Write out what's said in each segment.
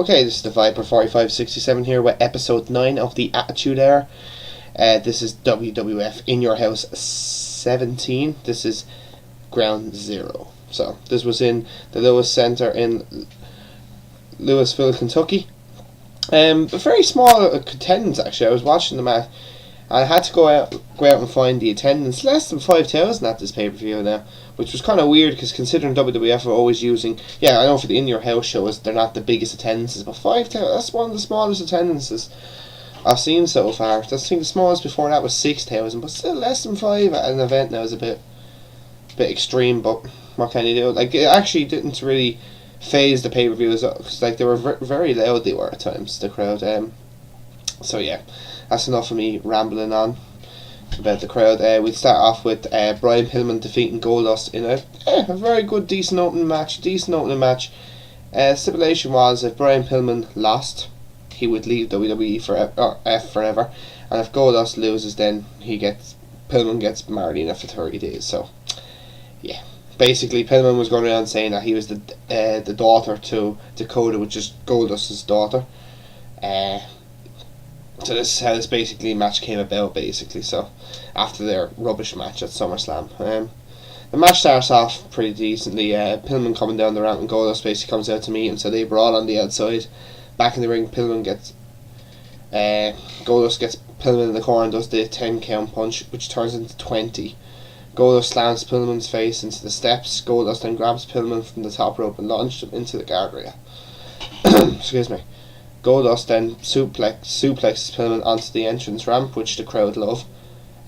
Okay, this is the Viper 4567 here with episode 9 of the Attitude Era. This is WWF In Your House 17. This is Ground Zero. So, this was in the Lewis Center in Louisville, Kentucky. A very small attendance, actually. I was watching the match. I had to go out and find the attendance. Less than 5,000 at this pay-per-view now, which was kind of weird because considering WWF are always using, I know for the In Your House shows they're not the biggest attendances, but 5,000, that's one of the smallest attendances I've seen so far. I think the smallest before that was 6,000, but still less than 5 at an event now is a bit extreme. But what can you do? Like, it actually didn't really phase the pay-per-views because they were very loud. They were at times, the crowd. So yeah, that's enough of me rambling on about the crowd. We'll start off with Brian Pillman defeating Goldust in a very good, decent opening match. Stipulation was if Brian Pillman lost, he would leave WWE forever, and if Goldust loses, then Pillman gets Marlena for 30 days. So yeah, basically Pillman was going around saying that he was the daughter to Dakota, which is Goldust's daughter. So this is how this match came about, basically. So after their rubbish match at SummerSlam, the match starts off pretty decently. Pillman coming down the ramp and Goldust basically comes out to meet him, so they brawl on the outside. Back in the ring, Goldust gets Pillman in the corner and does the 10 count punch, which turns into 20. Goldust slams Pillman's face into the steps. Goldust then grabs Pillman from the top rope and launches him into the guardrail. Excuse me. Goldust then suplexes Pillman onto the entrance ramp, which the crowd love.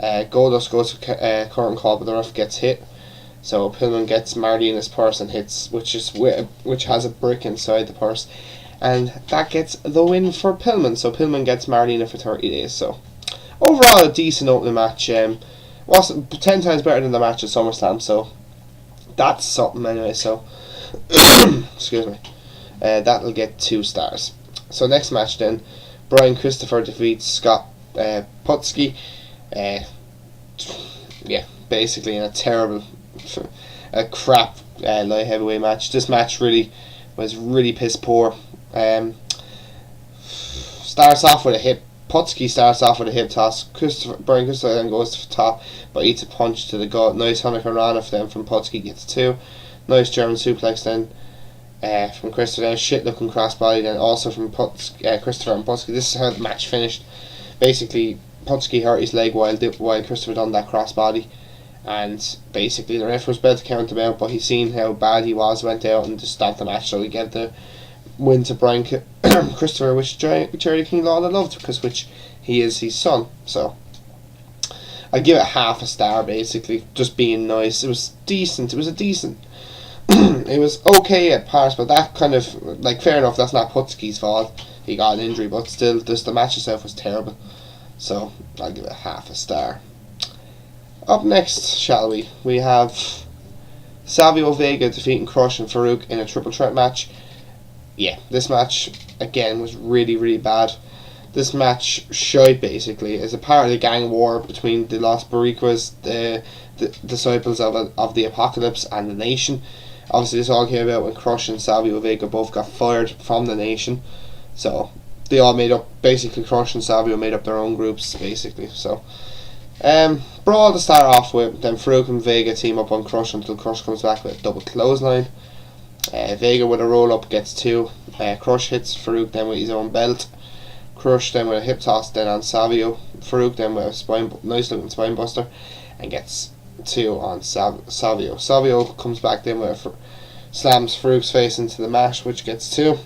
Goldust goes for curtain call, but the ref gets hit. So Pillman gets Marlena's purse and hits, which has a brick inside the purse, and that gets the win for Pillman. So Pillman gets Marlena for 30 days. So overall, a decent opening match. Wasn't 10 times better than the match at SummerSlam. So that's something anyway. So excuse me. That'll get 2 stars. So next match then, Brian Christopher defeats Scott Putski. Basically in a terrible, crap light heavyweight match. This match was really piss poor. Starts off with a hip. Putski starts off with a hip toss. Brian Christopher then goes to the top, but eats a punch to the gut. Nice Hurricane then from Putski, gets 2. Nice German suplex then. From Christopher, then a shit looking crossbody, then also from Christopher and Putski. This is how the match finished. Basically, Putski hurt his leg while Christopher done that crossbody, and basically the ref was about to count him out, but he seen how bad he was, went out and just stopped the match, so he gave the win to Brian Christopher, which Jerry King Lawler loved, because which he is his son. So I give it half a star, basically, just being nice. It was decent. It was okay at parts, but that kind of, fair enough, that's not Putski's fault. He got an injury, but still, the match itself was terrible. So, I'll give it half a star. Up next, shall we? We have Savio Vega defeating Crush and Faarooq in a triple threat match. Yeah, this match, again, was really, really bad. This match shite, basically, is a part of the gang war between the Los Boricuas, the disciples of the Apocalypse, and the Nation. Obviously, this all came about when Crush and Savio Vega both got fired from the Nation. So, they all made up, basically Crush and Savio made up their own groups, basically. So, brawl to start off with, then Faarooq and Vega team up on Crush until Crush comes back with a double clothesline. Vega with a roll up gets 2. Crush hits Faarooq then with his own belt. Crush then with a hip toss then on Savio. Faarooq then with a nice looking spine buster and gets 2 on Savio. Savio comes back then with slams Faarooq's face into the mat, which gets 2.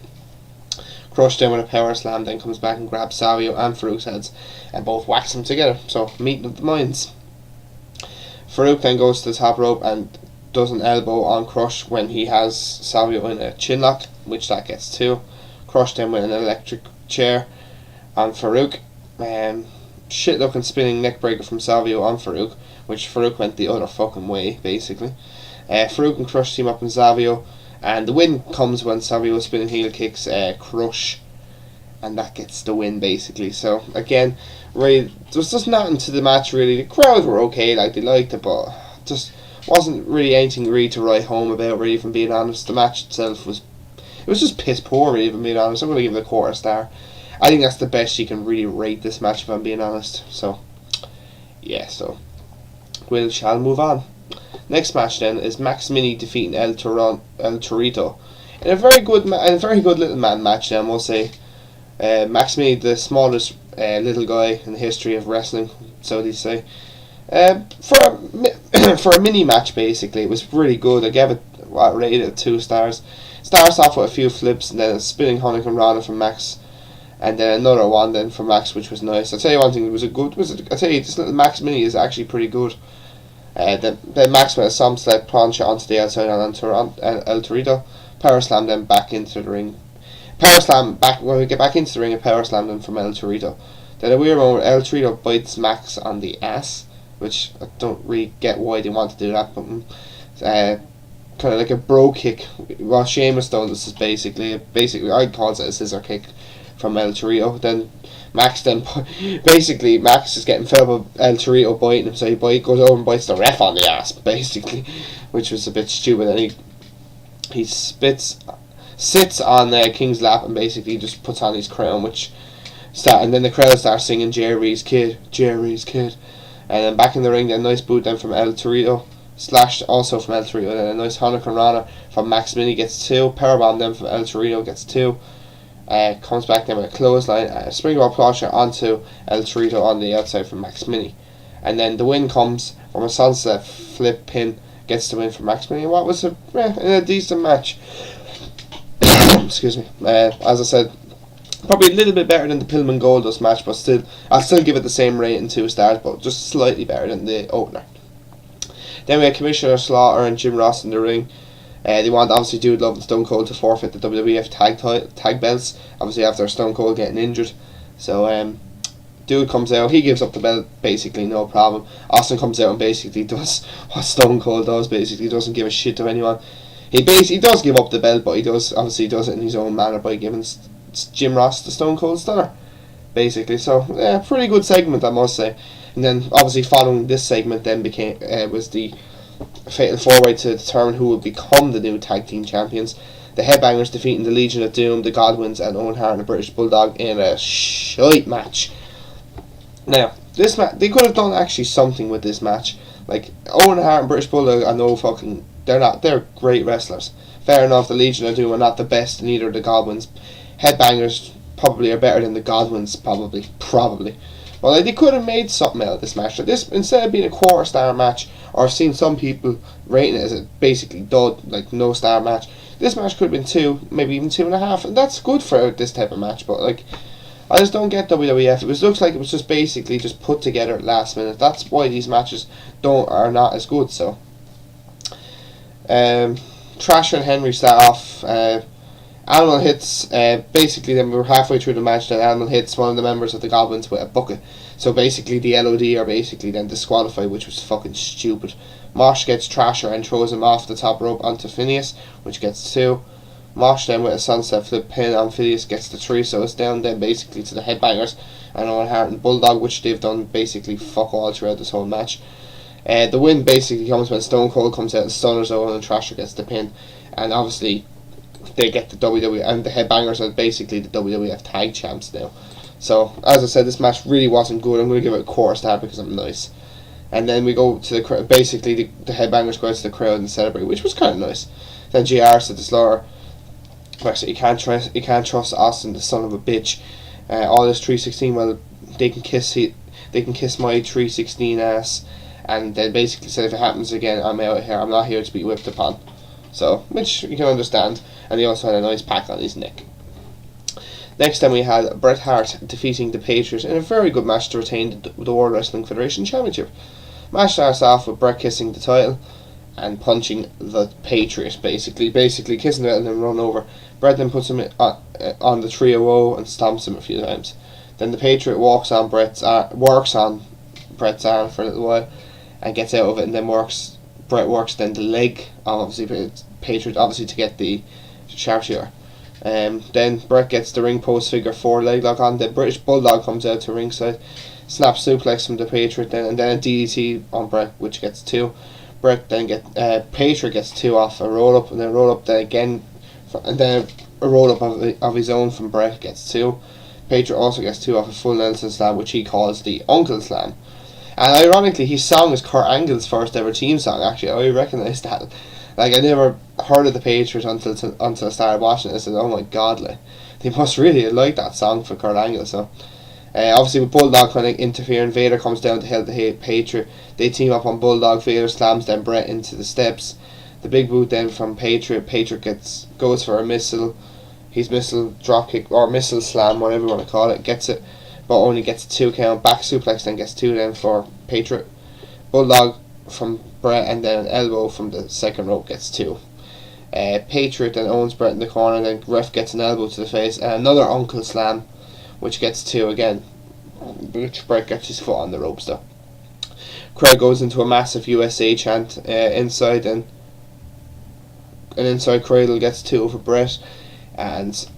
Crush then with a power slam then comes back and grabs Savio and Faarooq's heads and both whacks them together. So, meeting of the minds. Faarooq then goes to the top rope and does an elbow on Crush when he has Savio in a chin lock, which that gets 2. Crush then with an electric chair on Faarooq. Shit looking spinning neck breaker from Savio on Faarooq, which Faarooq went the other fucking way, basically. Faarooq and Crush team up in Savio, and the win comes when Savio spinning heel kicks Crush, and that gets the win, basically. So again, really, there was just nothing to the match really. The crowd were okay, they liked it, but just wasn't really anything really to write home about, really, from being honest. The match itself was It was just piss poor, even being honest. I'm going to give it a quarter star. I think that's the best you can really rate this match, if I'm being honest. So, yeah, so we shall move on. Next match then is Max Mini defeating El Torito in a very good little man match. Now I must say, Max Mini, the smallest little guy in the history of wrestling, so they say. For a mini match, basically, it was really good. I gave it, rated it 2 stars. Starts off with a few flips and then a spinning Hurricane Rana from Max, and then another one then from Max, which was nice. I'll tell you one thing, I'll tell you, this little Max Mini is actually pretty good. Then Max went a sled plancha onto the outside on El Torito, power slam them back into the ring. When we get back into the ring, a power slam them from El Torito. Then a weird one where El Torito bites Max on the ass, which I don't really get why they want to do that, but kind of like a bro kick. Well, Sheamus does this is basically I'd call it a scissor kick from El Torito. Then Max is getting fed up with El Torito biting him, so he goes over and bites the ref on the ass, basically, which was a bit stupid. And he sits on King's lap and basically just puts on his crown, and then the crowd starts singing Jerry's Kid, Jerry's Kid. And then back in the ring, then a nice boot then from El Torito, slashed also from El Torito, then a nice Hurricane Rana from Max Mini gets 2, powerbomb then from El Torito gets 2, comes back then with a clothesline, springboard plancha onto El Torito on the outside from Max Mini, and then the win comes from a sunset flip pin, gets the win from Max Mini. What was a decent match. Excuse me. As I said, probably a little bit better than the Pillman Goldust match, but I'll still give it the same rating, 2 stars, but just slightly better than the opener. Then we had Commissioner Slaughter and Jim Ross in the ring. They want obviously Dude Love and Stone Cold to forfeit the WWF tag belts, obviously after Stone Cold getting injured. So Dude comes out, he gives up the belt basically, no problem. Austin comes out and basically does what Stone Cold does, basically doesn't give a shit to anyone. He does give up the belt, but he does it in his own manner by giving Jim Ross the Stone Cold Stunner, basically. So yeah, pretty good segment, I must say. And then obviously following this segment then was the Fatal 4-Way to determine who would become the new tag team champions. The Headbangers defeating the Legion of Doom, the Godwinns, and Owen, Hart and the British Bulldog in a shite match. Now this match, they could have done actually something with this match. Like, Owen, Hart and British Bulldog are they're great wrestlers. Fair enough, the Legion of Doom are not the best, neither are the Godwinns. Headbangers probably are better than the Godwinns, probably. Well, like, they could have made something out of this match. Like this, instead of being a quarter star match, or I've seen some people rating it as a basically dud, like no star match. This match could have been 2, maybe even 2.5, and that's good for this type of match. But like, I just don't get WWF. Looks like it was just basically just put together at last minute. That's why these matches are not as good. So, Trasher and Henry start off. Animal hits, basically then we were halfway through the match, then Animal hits one of the members of the Godwinns with a bucket. So basically the L.O.D are basically then disqualified, which was fucking stupid. Mosh gets Trasher and throws him off the top rope onto Phineas, which gets 2. Mosh then with a sunset flip pin on Phineas gets the 3, so it's down then basically to the Headbangers and Owen, Hart and Bulldog, which they've done basically fuck all throughout this whole match. The win basically comes when Stone Cold comes out and stunners Owen and Trasher gets the pin, and obviously they get the WWF, and the Headbangers are basically the WWF tag champs now. So as I said, this match really wasn't good. I'm going to give it a quarter star because I'm nice. And then we go to the crowd. Basically the Headbangers go out to the crowd and celebrate, which was kind of nice. Then JR said to Slaughter, actually, you can't trust Austin, the son of a bitch. All this 316, well, they can kiss my 316 ass. And then basically said, if it happens again, I'm out of here. I'm not here to be whipped upon. So, which you can understand. And he also had a nice pack on his neck. Next then we had Bret Hart defeating the Patriot in a very good match to retain the World Wrestling Federation Championship. Match starts off with Bret kissing the title and punching the Patriot, basically kissing it and then run over. Bret then puts him on the 3-0 and stomps him a few times. Then the Patriot works on Bret's arm for a little while and gets out of it, and then Bret works then the leg, obviously Patriot, obviously to get the sharpshooter. Then Bret gets the ring post figure 4 leg lock on. The British Bulldog comes out to ringside, snaps suplex from the Patriot, and then a DDT on Bret, which gets 2. Bret then Patriot gets 2 off a roll up, and then roll up then again, and then a roll up of his own from Bret, gets 2. Patriot also gets 2 off a full Nelson slam, which he calls the Uncle Slam. And ironically, his song is Kurt Angle's first ever team song. Actually, I recognise that. Like, I never heard of the Patriot until I started watching it. I said, oh my god, like, they must really like that song for Kurt Angle. So obviously with Bulldog kind of interfering, Vader comes down to help the Patriot. They team up on Bulldog. Vader slams then Bret into the steps. The big boot then from Patriot. Patriot goes for a missile. His missile dropkick or missile slam, whatever you want to call it, gets it, but only gets a 2 count. Back suplex then gets 2 then for Patriot. Bulldog from Bret and then an elbow from the second rope gets 2. Patriot then owns Bret in the corner, then ref gets an elbow to the face and another Uncle Slam, which gets 2 again, which Bret gets his foot on the ropes though. Crowd goes into a massive USA chant inside, and an inside cradle gets 2 for Bret, and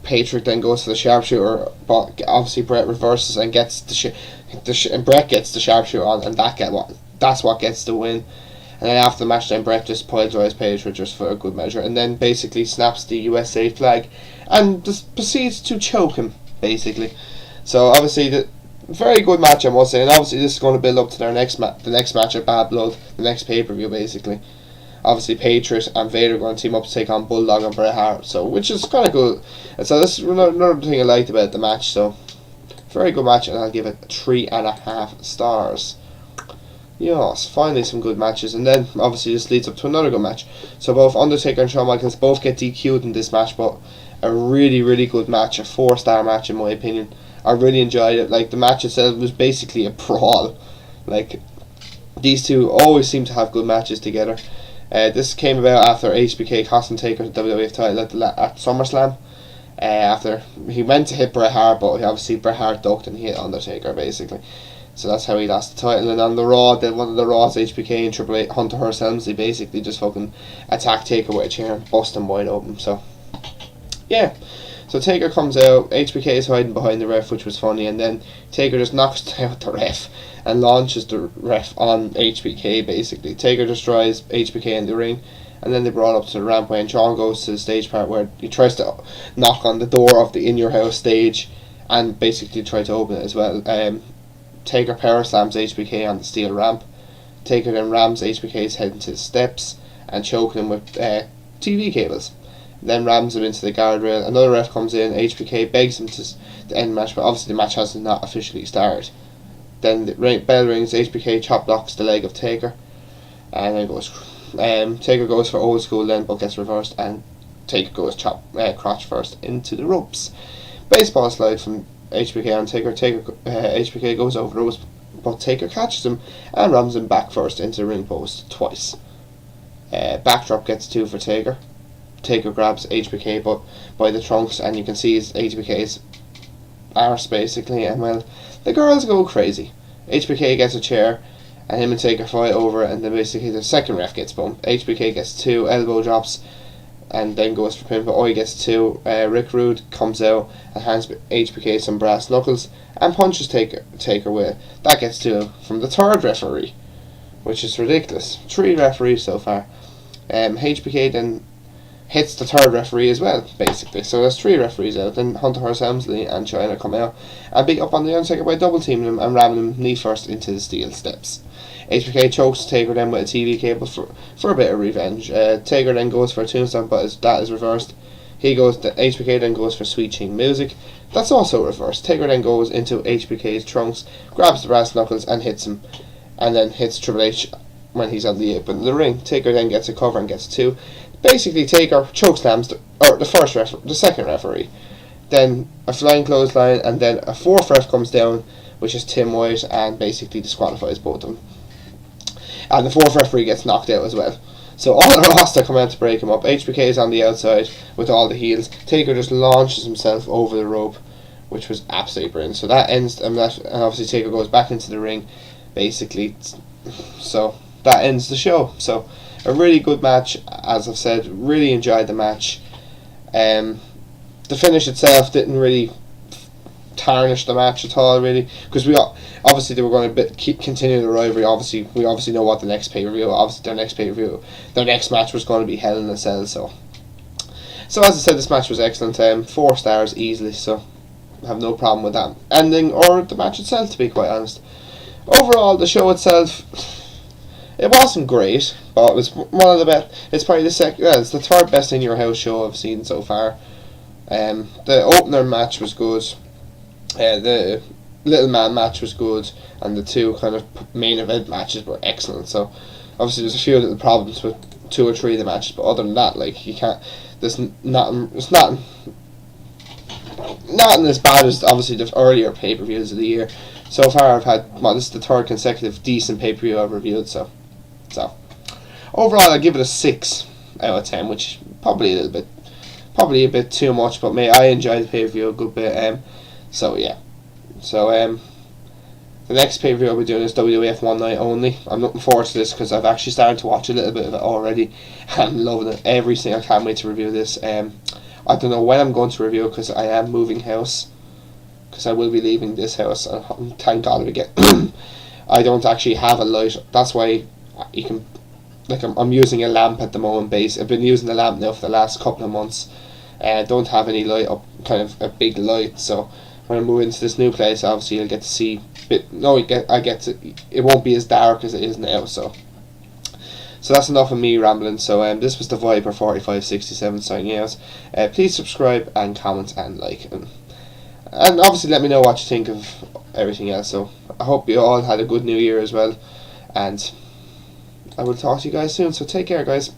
Patriot then goes for the sharpshooter, but obviously Bret reverses and gets and Bret gets the sharpshooter on, and that's what gets the win. And then after the match, then Bret just pile drives Patriot just for a good measure, and then basically snaps the USA flag and just proceeds to choke him basically. So obviously the very good match, I must say, and obviously this is going to build up to their the next match at Bad Blood, the next pay-per-view basically. Obviously Patriot and Vader are going to team up to take on Bulldog and Bret Hart, so which is kind of good. And so this is another thing I liked about the match. So very good match, and I'll give it 3.5 stars. Yes, finally some good matches, and then obviously this leads up to another good match. So both Undertaker and Shawn Michaels both get DQ'd in this match, but a really, really good match, a 4-star match in my opinion. I really enjoyed it. Like, the match itself was basically a brawl. Like, these two always seem to have good matches together. This came about after HBK cost Taker the WWF title at SummerSlam. After he went to hit Bret Hart, but obviously Bret Hart ducked and he hit Undertaker basically. So that's how he lost the title. And on the Raw, then one of the Raws, HBK and Triple H, Hunter Hearst Helmsley basically just fucking attack Taker with a chair and bust him wide open. So yeah. So Taker comes out, HBK is hiding behind the ref, which was funny, and then Taker just knocks out the ref and launches the ref on HBK basically. Taker destroys HBK in the ring, and then they brought up to the rampway, and Shawn goes to the stage part where he tries to knock on the door of the In Your House stage and basically try to open it as well. Taker power slams HBK on the steel ramp. Taker then rams HBK's head into the steps and choking him with TV cables. Then rams him into the guardrail. Another ref comes in. HBK begs him to end the match, but obviously the match has not officially started. Then the bell rings. HBK chop blocks the leg of Taker, and then goes. Taker goes for old school then, but gets reversed, and Taker goes crotch first into the ropes. Baseball slide from HBK on Taker. HBK goes over the ropes, but Taker catches him and rams him back first into the ring post twice. Backdrop gets 2 for Taker. Taker grabs HBK but by the trunks, and you can see his HBK's arse basically, and well, the girls go crazy. HBK gets a chair and him and Taker fight over it, and then basically the second ref gets bumped. HBK gets 2 elbow drops and then goes for pin, but Oi gets 2. Rick Rude comes out and hands HBK some brass knuckles and punches Taker with it. That gets 2 from the third referee, which is ridiculous. 3 referees so far. HBK then hits the third referee as well, basically. So there's 3 referees out. Then Hunter Hearst Helmsley and China come out and beat up on the Undertaker by double teaming him and ramming him knee first into the steel steps. HBK chokes Taker then with a TV cable for a bit of revenge. Taker then goes for a tombstone, but that is reversed. HBK then goes for Sweet Chin Music. That's also reversed. Taker then goes into HBK's trunks, grabs the brass knuckles and hits him, and then hits Triple H when he's on the apron of the ring. Taker then gets a cover and gets 2. Basically, Taker chokeslams the second referee. Then a flying clothesline, and then a 4th ref comes down, which is Tim White, and basically disqualifies both of them. And the 4th referee gets knocked out as well. So all the roster come out to break him up. HBK is on the outside with all the heels. Taker just launches himself over the rope, which was absolutely brilliant. So that ends, and obviously Taker goes back into the ring, basically. So that ends the show. So a really good match, as I've said. Really enjoyed the match. The finish itself didn't really tarnish the match at all, really, because obviously they were going to keep continuing the rivalry. We obviously know what the next pay-per-view. Obviously their next match was going to be Hell in a Cell. So So as I said, this match was excellent. 4 stars easily, so I have no problem with that ending or the match itself, to be quite honest. Overall, the show itself, it wasn't great, but it was one of the best. It's probably it's the 3rd best in your house show I've seen so far. The opener match was good. The little man match was good, and the 2 kind of main event matches were excellent. So obviously there's a few little problems with 2 or 3 of the matches, but other than that, like, you can't. There's nothing. It's nothing as bad as obviously the earlier pay-per-views of the year. So far I've had, this is the 3rd consecutive decent pay-per-view I've reviewed, so overall I give it a 6 out of 10, which probably a bit too much, but I enjoyed the pay-per-view a good bit. So yeah. So the next pay-per-view I'll be doing is WWF One Night Only. I'm looking forward to this because I've actually started to watch a little bit of it already. I'm loving it. I can't wait to review this. I don't know when I'm going to review it because I am moving house. Because I will be leaving this house. And thank God we get. I don't actually have a light. That's why you can. Like, I'm using a lamp at the moment. I've been using the lamp now for the last couple of months. Don't have any light up, kind of a big light. So when I move into this new place, obviously you'll get to see. It won't be as dark as it is now. So that's enough of me rambling. So this was the Viper 4567 signing out. Please subscribe and comment and like, and obviously let me know what you think of everything else. So I hope you all had a good New Year as well, and I will talk to you guys soon. So take care, guys.